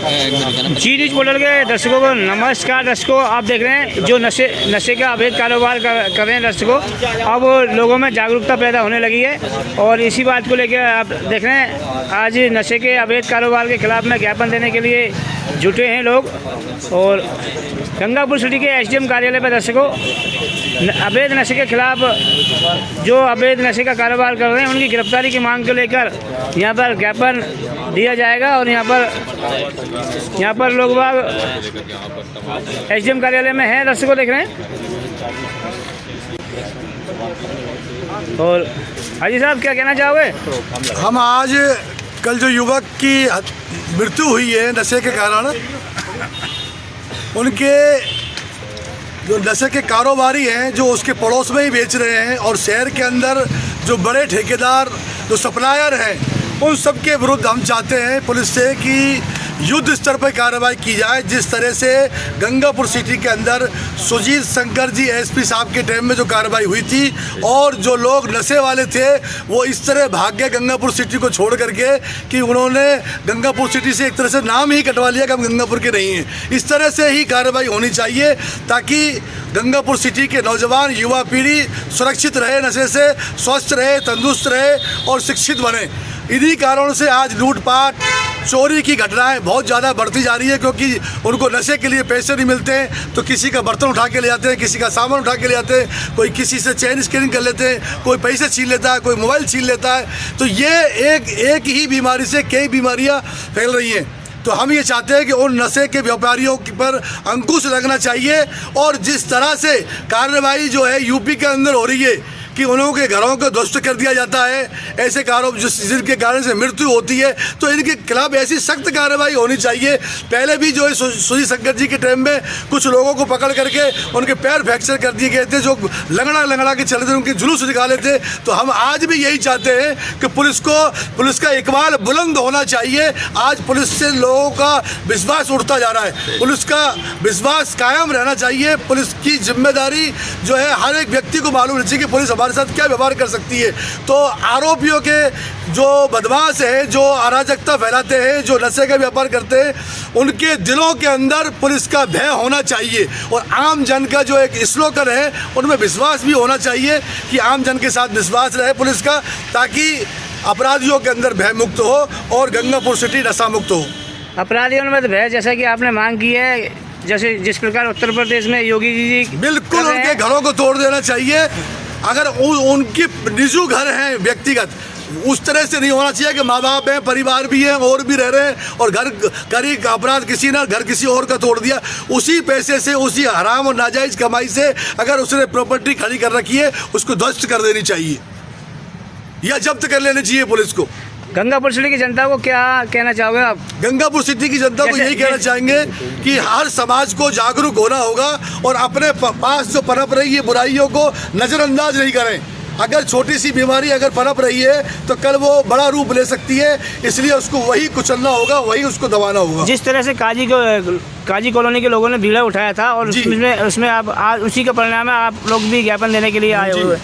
जी news portal के दर्शकों को नमस्कार। दर्शकों, आप देख रहे हैं जो नशे का अवैध कारोबार कर रहे हैं दर्शकों, अब लोगों में जागरूकता पैदा होने लगी है और इसी बात को लेकर आप देख रहे हैं आज नशे के अवैध कारोबार के खिलाफ में ज्ञापन देने के लिए जुटे हैं लोग। और गंगापुर सिटी के एसडीएम कार्यालय पर दर्शकों अवैध नशे के खिलाफ जो अवैध नशे का कारोबार कर रहे हैं उनकी गिरफ्तारी की मांग को लेकर यहाँ पर ज्ञापन दिया जाएगा। और यहाँ पर लोग बाग एसडीएम कार्यालय में हैं दर्शकों, देख रहे हैं। और हाजी साहब क्या कहना चाहोगे? हम आज कल जो युवक की मृत्यु हुई है नशे के कारण, उनके जो नशे के कारोबारी हैं जो उसके पड़ोस में ही बेच रहे हैं और शहर के अंदर जो बड़े ठेकेदार जो सप्लायर हैं उन सब के विरुद्ध हम चाहते हैं पुलिस से कि युद्ध स्तर पर कार्रवाई की जाए। जिस तरह से गंगापुर सिटी के अंदर सुजीत शंकर जी एसपी साहब के टाइम में जो कार्रवाई हुई थी और जो लोग नशे वाले थे वो इस तरह भाग गए गंगापुर सिटी को छोड़ करके कि उन्होंने गंगापुर सिटी से एक तरह से नाम ही कटवा लिया कि हम गंगापुर के नहीं हैं। इस तरह से ही कार्रवाई होनी चाहिए ताकि गंगापुर सिटी के नौजवान युवा पीढ़ी सुरक्षित रहे, नशे से स्वस्थ रहे, तंदुरुस्त रहे और शिक्षित बने। इन्हीं कारणों से आज लूटपाट चोरी की घटनाएं बहुत ज़्यादा बढ़ती जा रही है, क्योंकि उनको नशे के लिए पैसे नहीं मिलते हैं तो किसी का बर्तन उठा के ले जाते हैं, किसी का सामान उठा के ले जाते हैं, कोई किसी से चेन स्कैनिंग कर लेते हैं, कोई पैसे छीन लेता है, कोई मोबाइल छीन लेता है। तो ये एक ही बीमारी से कई बीमारियां फैल रही हैं। तो हम ये चाहते हैं कि उन नशे के व्यापारियों पर अंकुश लगना चाहिए और जिस तरह से कार्रवाई जो है यूपी के अंदर हो रही है कि उन लोगों के घरों को ध्वस्त कर दिया जाता है, ऐसे कारोबार जिनके कारण से मृत्यु होती है, तो इनके खिलाफ ऐसी सख्त कार्रवाई होनी चाहिए। पहले भी जो है सुजीत शंकर जी के टाइम में कुछ लोगों को पकड़ करके उनके पैर फ्रैक्चर कर दिए गए थे, जो लंगड़ा के चलते थे, उनके जुलूस निकाले थे। तो हम आज भी यही चाहते हैं कि पुलिस का इकबाल बुलंद होना चाहिए। आज पुलिस से लोगों का विश्वास उठता जा रहा है, पुलिस का विश्वास कायम रहना चाहिए। पुलिस की जिम्मेदारी जो है हर एक व्यक्ति को मालूम होनी चाहिए कि पुलिस हमारे साथ क्या व्यवहार कर सकती है। तो आरोपियों के जो बदमाश है, जो अराजकता फैलाते हैं, जो नशे का व्यापार करते हैं, उनके दिलों के अंदर पुलिस का भय होना चाहिए और आम जन का जो एक स्लोगन है उनमें विश्वास भी होना चाहिए कि आम जन के साथ विश्वास रहे पुलिस का, ताकि अपराधियों के अंदर भय मुक्त हो और गंगापुर सिटी नशा मुक्त हो। अपराधियों में भय, जैसा कि आपने मांग की है, जैसे जिस प्रकार उत्तर प्रदेश में योगी जी बिल्कुल उनके घरों को तोड़ देना चाहिए। अगर उनके निजी घर हैं व्यक्तिगत, उस तरह से नहीं होना चाहिए कि माँ बाप हैं, परिवार भी हैं और भी रह रहे हैं और घर करी अपराध किसी ने घर किसी और का तोड़ दिया, उसी पैसे से, उसी हराम और नाजायज कमाई से अगर उसने प्रॉपर्टी खड़ी कर रखी है उसको ध्वस्त कर देनी चाहिए या जब्त कर लेनी चाहिए पुलिस को। गंगापुर सिटी की जनता को क्या कहना चाहोगे आप? गंगापुर सिटी की जनता को यही कहना चाहेंगे कि हर समाज को जागरूक होना होगा और अपने पास जो पनप रही है बुराइयों को नज़रअंदाज नहीं करें। अगर छोटी सी बीमारी अगर पनप रही है तो कल वो बड़ा रूप ले सकती है, इसलिए उसको वही कुचलना होगा, वही उसको दबाना होगा। जिस तरह से काजी कॉलोनी के लोगों ने बीड़ा उठाया था और उसमें आप आज उसी का परिणाम है, आप लोग भी ज्ञापन देने के लिए आए हुए।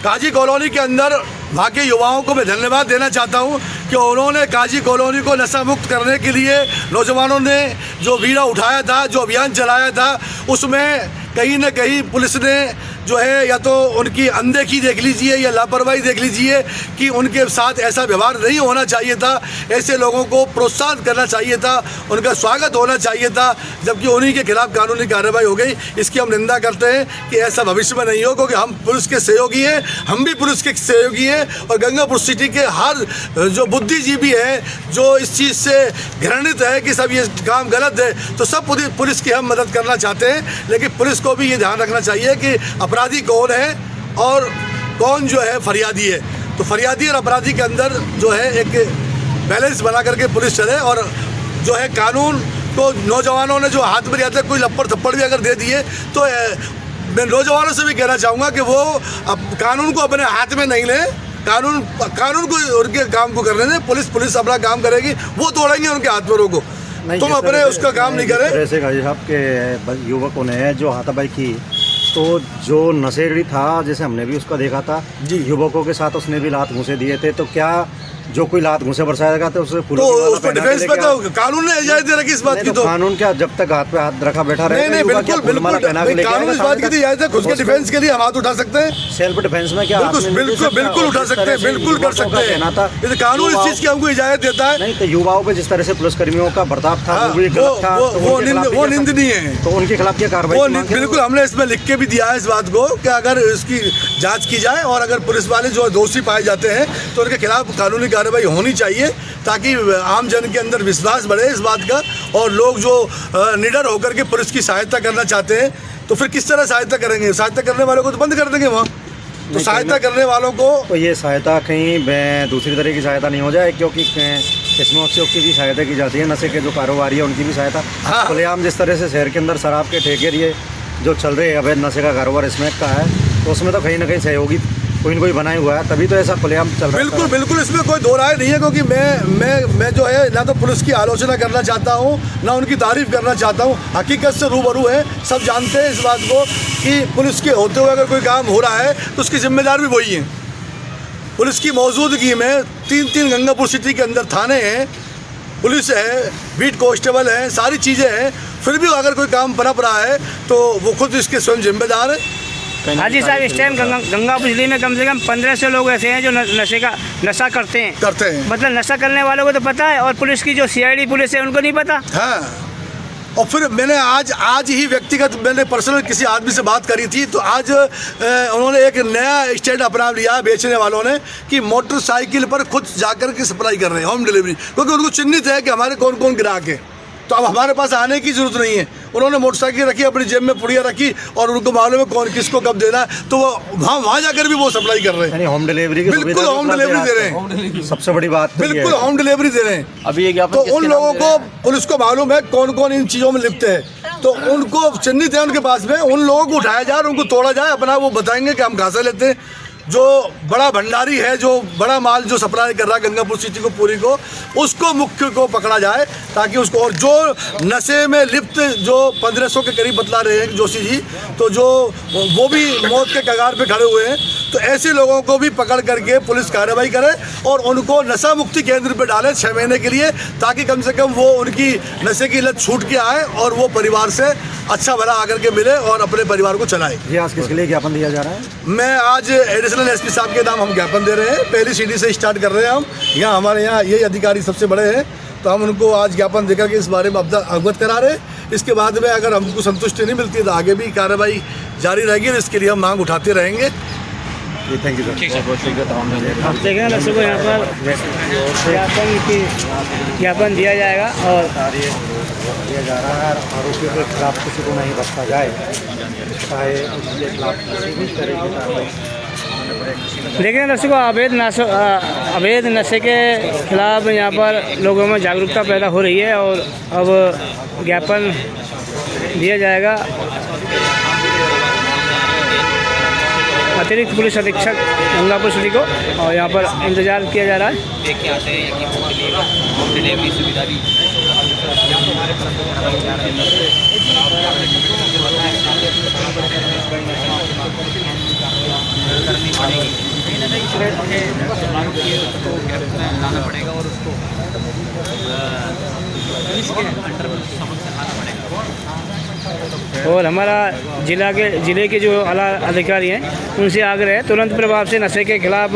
काजी कॉलोनी के अंदर वहाँ के युवाओं को मैं धन्यवाद देना चाहता हूँ कि उन्होंने काजी कॉलोनी को नशा मुक्त करने के लिए नौजवानों ने जो बीड़ा उठाया था, जो अभियान चलाया था, उसमें कहीं ना कहीं पुलिस ने जो है या तो उनकी अनदेखी देख लीजिए या लापरवाही देख लीजिए कि उनके साथ ऐसा व्यवहार नहीं होना चाहिए था। ऐसे लोगों को प्रोत्साहन करना चाहिए था, उनका स्वागत होना चाहिए था, जबकि उन्हीं के खिलाफ कानूनी कार्रवाई हो गई। इसकी हम निंदा करते हैं कि ऐसा भविष्य में नहीं हो, क्योंकि हम पुलिस के सहयोगी हैं, हम भी पुलिस के सहयोगी हैं और गंगापुर सिटी के हर जो बुद्धिजीवी है जो इस चीज़ से घृणित है कि सब ये काम गलत है, तो सब पुलिस की हम मदद करना चाहते हैं। लेकिन पुलिस को भी ये ध्यान रखना चाहिए कि अपराधी कौन है और कौन जो है फरियादी है। तो फरियादी और अपराधी के अंदर जो है एक बैलेंस बना करके पुलिस चले और जो है कानून को नौजवानों ने जो हाथ में लिया था, कोई लप्पड़ थप्पड़ भी अगर दे दिए तो मैं नौजवानों से भी कहना चाहूँगा कि वो अब कानून को अपने हाथ में नहीं लें, कानून को उनके काम को करने दें। पुलिस अपना काम करेगी, वो तोड़ेंगे उनके हाथ पैरों को, तुम अपने उसका काम नहीं करें। जैसे साहब के युवकों ने जो हाथापाई की, तो जो नशेड़ी था, जैसे हमने भी उसका देखा था, युवकों के साथ उसने भी लात घूंसे दिए थे, तो क्या जो कोई लात घुसे बरसाएगा तो उसे फूलों तो की माला उसको पहना के डिफेंस पे लेके तो कानून ने इजाजत दे रखी इस बात नहीं, की। तो तो कानून क्या, जब तक हाथ पे हाथ रखा बैठा नहीं रहेगा नहीं युवा क्या बिल्कुल फूलमाला बिल्कुल पहना के नहीं, लेके कानून इस आएगा बात की सामने दी इजाजत है, खुद के बहुत से- डिफेंस के लिए हम हाथ उठा सकते हैं। सेल्फ डिफेंस में क्या बिल्कुल आदमी बिल्कुल मिलके बिल्कुल उठा जिस सकते तरह हैं, से बिल्कुल कर युवकों का सकते कहना हैं। था, ये कानून इस युवाओं- चीज की हमको इजाजत देता है। नहीं तो युवाओं पे जिस तरह से पुलिस कर्मियों का बर्ताव था वो भी गलत था, तो वो उनके खिलाफ भी वो क्या- निंदनीय है। तो उनके खिलाफ क्या कार्रवाई वो की मांग है? बिल्कुल हमने इसमें लिख के भी दिया है इस बात को कि अगर इसकी जांच की जाए और अगर पुलिस वाले जो दोषी पाए जाते हैं तो उनके खिलाफ कानूनी कार्रवाई होनी चाहिए, ताकि आम जन के अंदर विश्वास बढ़े इस बात का। और लोग जो निडर होकर के पुलिस की सहायता करना चाहते हैं तो फिर किस तरह सहायता करेंगे? सहायता करने वालों को तो बंद कर देंगे वहाँ। तो सहायता करने वालों को तो ये सहायता कहीं दूसरी तरह की सहायता नहीं हो जाए, क्योंकि इसमें की भी सहायता की जाती है, नशे के जो कारोबारी है उनकी भी सहायता। हाँ। खुलेआम जिस तरह से शहर के अंदर शराब के ठेके ये जो चल रहे हैं, अवैध नशे का कारोबार स्मैक का है, तो उसमें तो कहीं ना कहीं सहयोगी कोई न कोई बनाया हुआ है, तभी तो ऐसा खुलेआम चल रहा है। बिल्कुल बिल्कुल इसमें कोई दो राय नहीं है, क्योंकि मैं जो है ना तो पुलिस की आलोचना करना चाहता हूँ ना उनकी तारीफ करना चाहता हूँ। हकीकत से रूबरू है, सब जानते हैं इस बात को कि पुलिस के होते हुए अगर कोई काम हो रहा है तो उसकी जिम्मेदार भी वही है। पुलिस की मौजूदगी में तीन गंगापुर सिटी के अंदर थाने हैं, पुलिस है, बीट कांस्टेबल है, सारी चीज़ें हैं, फिर भी अगर कोई काम पनप रहा है तो वो खुद इसके स्वयं जिम्मेदार है। हाजी साहब, इस टाइम गंगापुर जिले में कम से कम 1500 लोग ऐसे हैं जो नशा करते हैं। मतलब नशा करने वालों को तो पता है, और पुलिस की जो CID पुलिस है उनको नहीं पता। हाँ, और फिर मैंने आज ही व्यक्तिगत मैंने पर्सनल किसी आदमी से बात करी थी, तो आज उन्होंने एक नया स्टैंड अपना लिया बेचने वालों ने कि मोटरसाइकिल पर खुद जाकर के सप्लाई कर रहे हैं, होम डिलीवरी, क्योंकि उनको चिन्हित है कि हमारे कौन कौन ग्राहक है। तो अब हमारे पास आने की जरूरत नहीं है। उन्होंने मोटरसाइकिल रखी, अपनी जेब में पुड़िया रखी और उनको मालूम है कौन किसको कब देना है, तो वो वहाँ जाकर भी वो सप्लाई कर रहे हैं। होम डिलीवरी की बिल्कुल होम डिलीवरी दे रहे हैं, सबसे बड़ी बात तो बिल्कुल होम डिलीवरी दे रहे हैं। अभी ये तो उन लोगों को पुलिस को मालूम है कौन कौन इन चीज़ों में लिप्त है, तो उनको चिन्हित है उनके पास में, उन लोगों को उठाया जाए और उनको तोड़ा जाए, अपना वो बताएंगे कि हम कहाँ से लेते हैं। जो बड़ा भंडारी है, जो बड़ा माल जो सप्लाई कर रहा है गंगापुर सिटी को पूरी को, उसको मुख्य को पकड़ा जाए, ताकि उसको, और जो नशे में लिप्त जो 1500 के करीब बतला रहे हैं जोशी जी, तो जो वो भी मौत के कगार पे खड़े हुए हैं, तो ऐसे लोगों को भी पकड़ करके पुलिस कार्रवाई करे और उनको नशा मुक्ति केंद्र पे डाले 6 महीने के लिए, ताकि कम से कम वो उनकी नशे की लत छूट के आए और वो परिवार से अच्छा भला आकर के मिले और अपने परिवार को चलाए। ये आज किसके लिए ज्ञापन दिया जा रहा है? मैं आज एडिशनल SP साहब के नाम हम ज्ञापन दे रहे हैं, पहली सीढ़ी से स्टार्ट कर रहे हैं हम। यहाँ हमारे यहाँ यही अधिकारी सबसे बड़े हैं, तो हम उनको आज ज्ञापन देकर के इस बारे में अवगत करा रहे हैं। इसके बाद में अगर हमको संतुष्टि नहीं मिलती है तो आगे भी कार्रवाई जारी रहेगी और इसके लिए हम मांग उठाते रहेंगे। Thank you sir. आप देख रहे हैं दर्शकों, यहाँ पर ज्ञापन दिया जाएगा और दिया जा रहा है, आरोपियों के खिलाफ किसी को नहीं बख्शा जाए, चाहे उसके खिलाफ किसी भी तरह की कार्रवाई। देख रहे हैं दर्शकों, अवैध नशे के खिलाफ यहाँ पर लोगों में जागरूकता पैदा हो रही है और अब ज्ञापन दिया जाएगा। अतिरिक्त पुलिस अधीक्षक गंगापुर सिटी को, और यहाँ पर इंतज़ार किया जा रहा है। देख के आते हैं कि होम डिलीवरी सुविधा भी करनी पड़ेगी, कहीं ना कहीं लाना पड़ेगा और उसको इसके अंडर समझ से लाना पड़ेगा। और हमारा ज़िले के जो आला अधिकारी हैं उनसे आग्रह है तुरंत प्रभाव से नशे के खिलाफ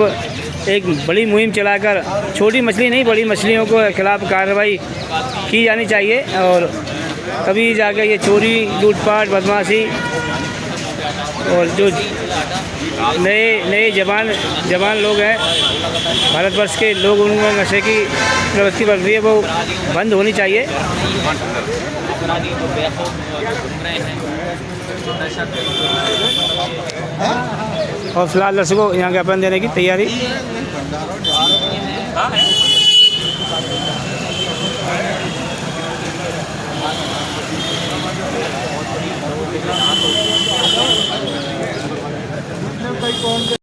एक बड़ी मुहिम चलाकर छोटी मछली नहीं बड़ी मछलियों को खिलाफ कार्रवाई की जानी चाहिए, और तभी जाकर ये चोरी, लूटपाट, बदमाशी और जो नए जवान लोग हैं भारतवर्ष के लोग, उनमें नशे की प्रवृत्ति बढ़ रही है, वो बंद होनी चाहिए। अपराधी जो बेखौफ घूम रहे हैं, नशा और फिलहाल दर्शकों यहाँ ज्ञापन देने की तैयारी।